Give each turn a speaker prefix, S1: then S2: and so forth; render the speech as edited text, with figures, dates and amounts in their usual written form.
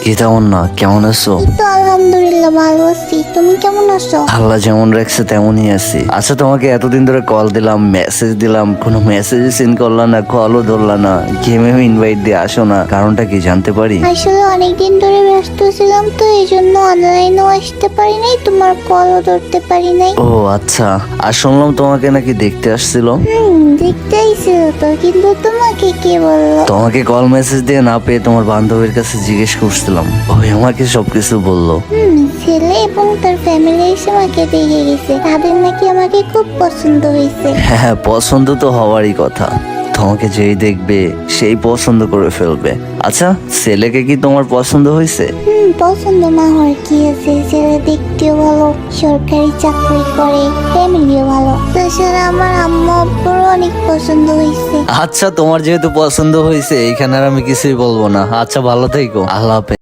S1: কি তেমন না, কেমন আছো?
S2: এই তো আলহামদুলিল্লাহ ভালো আছি। তুমি কেমন আছো?
S1: আল্লাহ যেমন রাখছে তেমনই আছি। আচ্ছা, তোমাকে এতদিন ধরে কল দিলাম, মেসেজ দিলাম, কোনো মেসেজ সেন্ড করলা না, কলও ধরলা না, গেমে ইনভাইট দিয়ে আসো না, কারণটা কি জানতে পারি?
S2: আসলে অনেকদিন ধরে ব্যস্ত ছিলাম, তো এই জন্য অনলাইনেও আসতে পারি নাই, তোমার কলও ধরতে পারি নাই।
S1: ও আচ্ছা, আর শুনলাম তোমাকে নাকি দেখতে আসছিল।
S2: দেখতে আইছিল তো, কিন্তু তোমাকে কে বললো?
S1: তোমাকে কল মেসেজ দিয়ে না পেয়ে তোমার বান্ধবীর কাছে জিজ্ঞেস করছিলাম, ওই আমাকে সবকিছু বললো।
S2: ছেলে এবং তার ফ্যামিলি এসে আমাকে দেখে গেছে, তাদের নাকি আমাকে খুব পছন্দ হয়েছে।
S1: হ্যাঁ, পছন্দ তো হওয়ারই কথা। তোমাকে যেই দেখবে সেই পছন্দ করে ফেলবে। আচ্ছা, ছেলেকে কি তোমার পছন্দ হয়েছে?
S2: পছন্দ না হওয়ার কি আছে? ছেলে দেখতেও ভালো, সরকারি চাকরি করে, ফ্যামিলিও ভালো। তাছাড়া আমার আম্মু আব্বুরও অনেক পছন্দ হয়েছে।
S1: আচ্ছা, তোমার যেহেতু পছন্দ হয়েছে, এখানে আর আমি কিছুই বলবো না। আচ্ছা, ভালো থেকো, আল্লাহ হাফেজ।